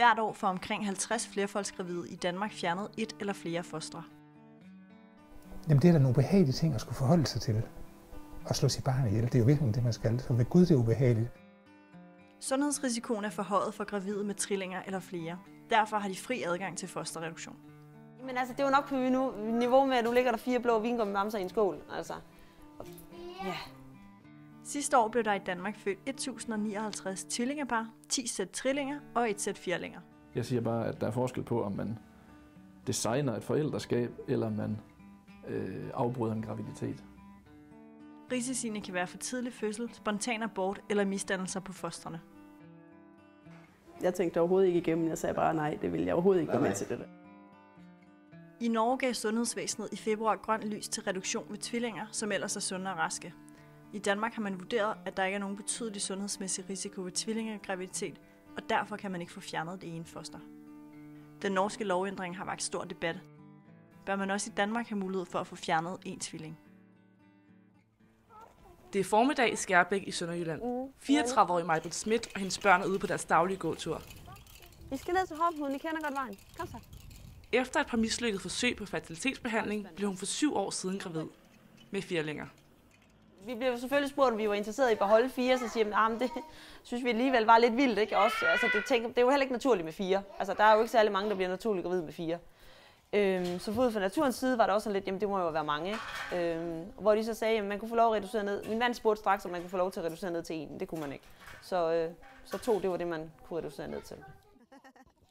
Hvert år får omkring 50 flerfoldsgravide i Danmark fjernet et eller flere fostre. Jamen det er da nogle ubehagelige ting at skulle forholde sig til. Og slå sit barn ihjel. Det er jo virkelig det, man skal. Så ved Gud, det er ubehageligt. Sundhedsrisikoen er forhøjet for gravide med trillinger eller flere. Derfor har de fri adgang til fosterreduktion. Men altså, det er jo nok på niveau med, at nu ligger der 4 blå vingummibamser i en skål. Altså. Ja. Sidste år blev der i Danmark født 1059 tvillingepar, 10 sæt trillinger og 1 sæt firlinger. Jeg siger bare, at der er forskel på, om man designer et forældreskab, eller man afbryder en graviditet. Risiciene kan være for tidlig fødsel, spontan abort eller misdannelser på fostrene. Jeg tænkte overhovedet ikke igennem. Jeg sagde bare nej, det ville jeg overhovedet ikke være med til det der. I Norge gav sundhedsvæsenet i februar grønt lys til reduktion ved tvillinger, som ellers er sunde og raske. I Danmark har man vurderet, at der ikke er nogen betydelig sundhedsmæssig risiko ved tvillingegraviditet, og derfor kan man ikke få fjernet det ene foster. Den norske lovændring har vakt stor debat. Bør man også i Danmark have mulighed for at få fjernet en tvilling? Det er formiddag i Skærbæk i Sønderjylland. 34-årige Majbrit Schmidt og hendes børn er ude på deres daglige gåtur. Vi skal ned til Hophuden. I kender godt vejen. Kom så. Efter et par mislykkede forsøg på fertilitetsbehandling blev hun for 7 år siden gravid med firlinger. Vi blev selvfølgelig spurgt, om vi var interesseret i at beholde 4, så siger jeg, at det synes vi alligevel var lidt vildt. Ikke? Også, altså, det er jo heller ikke naturligt med 4. Altså, der er jo ikke særlig mange, der bliver naturligt gravid med 4. Så ud fra naturens side var der også lidt, jamen det må jo være mange. Hvor de så sagde, at man kunne få lov at reducere ned. Min mand spurgte straks, om man kunne få lov til at reducere ned til 1. Det kunne man ikke. Så 2, det var det, man kunne reducere ned til.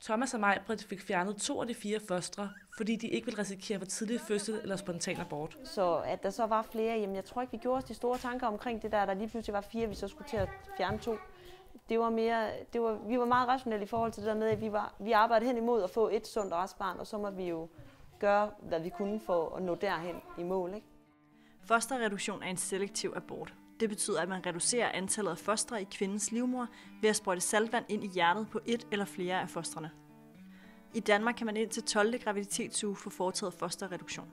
Thomas og Majbrit fik fjernet 2 af de 4 fostre, fordi de ikke ville risikere for tidlig fødsel eller spontan abort. Så at der så var flere, jamen jeg tror ikke, vi gjorde os de store tanker omkring det der lige pludselig var 4, vi så skulle til at fjerne 2. Vi var meget rationelle i forhold til det der med, at vi arbejdede hen imod at få et sundt restbarn, og så må vi jo gøre, hvad vi kunne for at nå derhen i mål. Ikke? Fosterreduktion er en selektiv abort. Det betyder, at man reducerer antallet af fostre i kvindens livmor ved at sprøjte saltvand ind i hjertet på et eller flere af fostrene. I Danmark kan man indtil 12. graviditetsuge få foretaget fosterreduktion.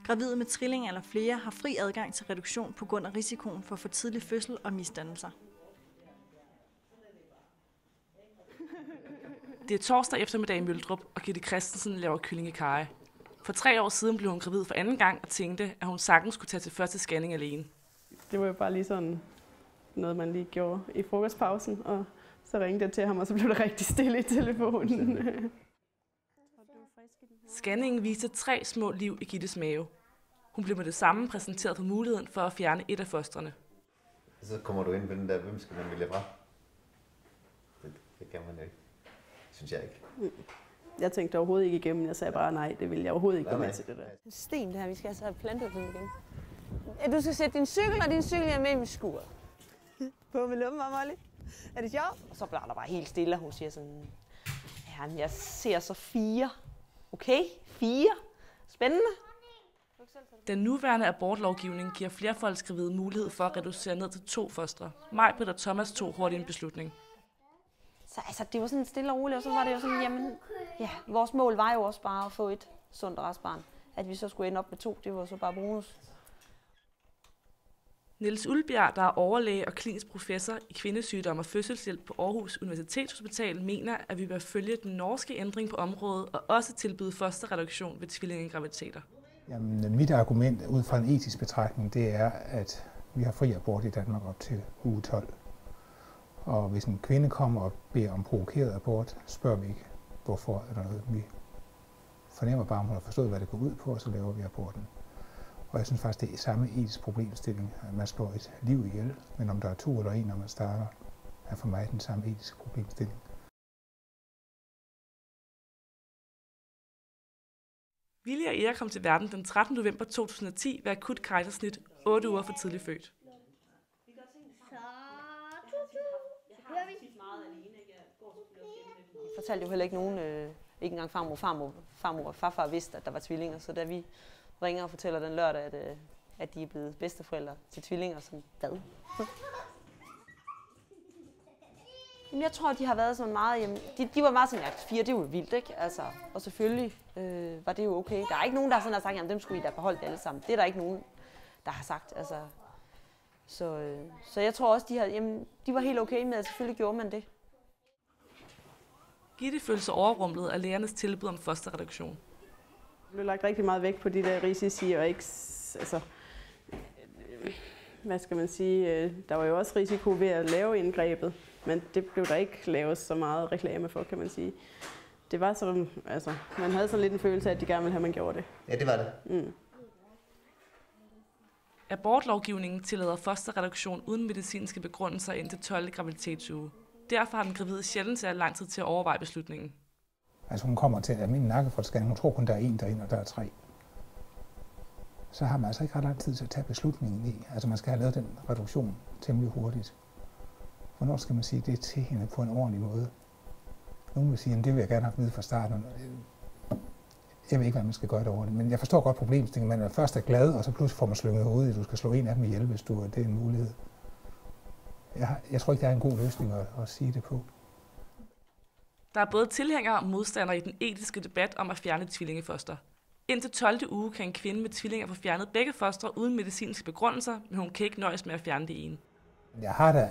Gravide med trillinger eller flere har fri adgang til reduktion på grund af risikoen for for tidlig fødsel og misdannelser. Det er torsdag eftermiddag i Møldrup, og Gitte Christensen laver kylling i karry. For 3 år siden blev hun gravid for anden gang og tænkte, at hun sagtens skulle tage til første scanning alene. Det var jo bare lige sådan noget, man lige gjorde i frokostpausen, og så ringte jeg til ham, og så blev det rigtig stille i telefonen. Scanningen viste 3 små liv i Gittes mave. Hun blev med det samme præsenteret for muligheden for at fjerne et af fostrene. Så kommer du ind på den der, hvem skal man vælge fra? Det kan man jo ikke. Synes jeg ikke. Jeg tænkte overhovedet ikke igennem. Jeg sagde bare nej, det ville jeg overhovedet ikke være med til det der. Sten det her, vi skal altså have plantet den igen. Du skal sætte din cykel og din cykel med i min skur. På med lummen, Molly. Er det sjovt? Og så bliver der bare helt stille, og hun siger sådan, ja, jeg ser så 4. Okay, 4. Spændende. Den nuværende abortlovgivning giver flerfoldsgravide mulighed for at reducere ned til 2 fostre. Majbrit og Thomas tog hurtigt en beslutning. Så altså, det var sådan stille og roligt, og så var det jo sådan, jamen, ja, vores mål var jo også bare at få et sundt restbarn. At vi så skulle ende op med 2, det var så bare bonus. Niels Ulbjerg, der er overlæge og klinisk professor i kvindesygdom og fødselshjælp på Aarhus Universitetshospital, mener, at vi bør følge den norske ændring på området og også tilbyde fosterreduktion ved tvillingegraviditeter. Jamen, mit argument ud fra en etisk betragtning, det er, at vi har fri abort i Danmark op til uge 12. Og hvis en kvinde kommer og beder om provokeret abort, spørger vi ikke, hvorfor eller noget. Vi fornemmer bare, om hun har forstået, hvad det går ud på, og så laver vi aborten. Og jeg synes faktisk, det er samme etisk problemstilling, at man slår et liv ihjel, men om der er 2 eller 1, når man starter, er for mig den samme etiske problemstilling. Willy og Erik kom til verden den 13. november 2010 ved akut kejsersnit 8 uger for tidligt født. Jeg fortalte jo heller ikke nogen, ikke engang farmor og farfar vidste, at der var tvillinger, så da vi ringer og fortæller den lørdag, at de er blevet bedsteforældre til tvillinger, som hvad? Jamen, jeg tror, de har været sådan meget, jamen, de var meget sådan, at 4, det er jo vildt, ikke? Altså, og selvfølgelig var det jo okay. Der er ikke nogen, der sådan har sagt, jamen dem skulle I da beholde alle sammen. Det er der ikke nogen, der har sagt. Altså, så jeg tror også, de var helt okay med, at selvfølgelig gjorde man det. Gitte følte sig overrumlet af lægernes tilbud om fosterreduktion. Der blev lagt rigtig meget vægt på de der risici, og ikke, altså, hvad skal man sige, der var jo også risiko ved at lave indgrebet, men det blev der ikke lavet så meget reklame for, kan man sige. Det var som, altså, man havde sådan lidt en følelse af, at de gerne ville have, at man gjorde det. Ja, det var det. Abortlovgivningen tillader fosterreduktion uden medicinske begrundelser indtil 12. graviditetsuge. Derfor har den gravide sjældent særlig lang tid til at overveje beslutningen. Altså hun kommer til en almindelig nakkefoldsscanning, hun tror kun, der er 1 derinde, og der er 3. Så har man altså ikke ret lang tid til at tage beslutningen i. Altså man skal have lavet den reduktion temmelig hurtigt. Hvornår skal man sige det til hende på en ordentlig måde? Nogle vil sige, at det vil jeg gerne have vide fra starten. Jeg ved ikke, hvad man skal gøre det over det, men jeg forstår godt problemstillingen. Man er først glad, og så pludselig får man slynget hovedet, at du skal slå en af dem ihjel, hvis det er en mulighed. Jeg tror ikke, der er en god løsning at sige det på. Der er både tilhængere og modstandere i den etiske debat om at fjerne tvillingefoster. Indtil 12. uge kan en kvinde med tvillinger få fjernet begge fostre uden medicinske begrundelser, men hun kan ikke nøjes med at fjerne det ene. Jeg har da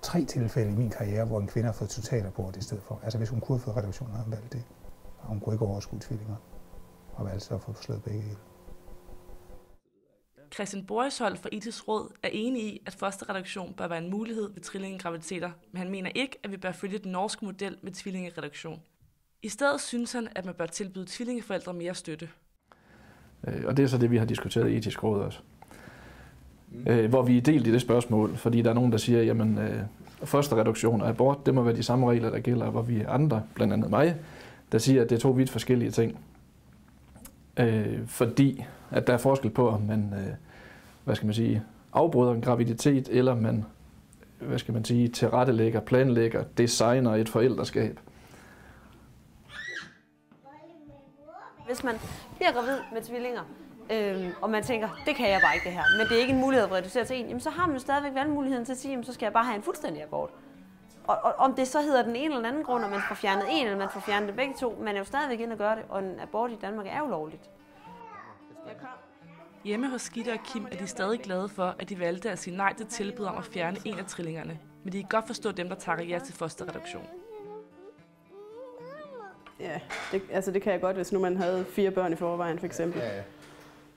3 tilfælde i min karriere, hvor en kvinde har fået totalabort i stedet for. Altså hvis hun kunne have fået reduktion, havde hun valgt det. Og hun kunne ikke overskue tvillinger, og valgte så at få slået begge ihjel. Christian Borishold fra Etisk Råd er enig i, at fosterreduktion bør være en mulighed ved tvillingegraviditeter, men han mener ikke, at vi bør følge den norske model med tvillingereduktion. I stedet synes han, at man bør tilbyde tvillingeforældre mere støtte. Og det er så det, vi har diskuteret i Etisk Råd også. Hvor vi er delt i det spørgsmål, fordi der er nogen, der siger, jamen fosterreduktion og abort, det må være de samme regler, der gælder, hvor vi er andre, blandt andet mig, der siger, at det er 2 vidt forskellige ting. Fordi at der er forskel på, om man, afbryder en graviditet, eller man, tilrettelægger, planlægger, designer et forældreskab. Hvis man bliver gravid med tvillinger, og man tænker, det kan jeg bare ikke det her, men det er ikke en mulighed at reducere til 1, jamen så har man jo stadigvæk valgmuligheden til at sige, jamen så skal jeg bare have en fuldstændig abort. Og om det så hedder den ene eller anden grund, at man får fjernet en, eller man får fjernet det begge to, man er jo stadigvæk inde og gøre det, og en abort i Danmark er ulovligt. Hjemme hos Gitte og Kim er de stadig glade for, at de valgte at sige nej til tilbud om at fjerne en af trillingerne, men de kan godt forstå dem, der takker ja til fosterreduktion. Ja, det kan jeg godt, hvis nu man havde 4 børn i forvejen, for eksempel. Ja.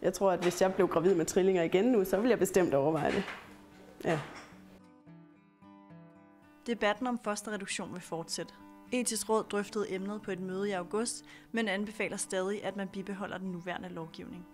Jeg tror, at hvis jeg blev gravid med trillinger igen nu, så ville jeg bestemt overveje det. Ja. Debatten om fosterreduktion vil fortsætte. Etisk Råd drøftede emnet på et møde i august, men anbefaler stadig, at man bibeholder den nuværende lovgivning.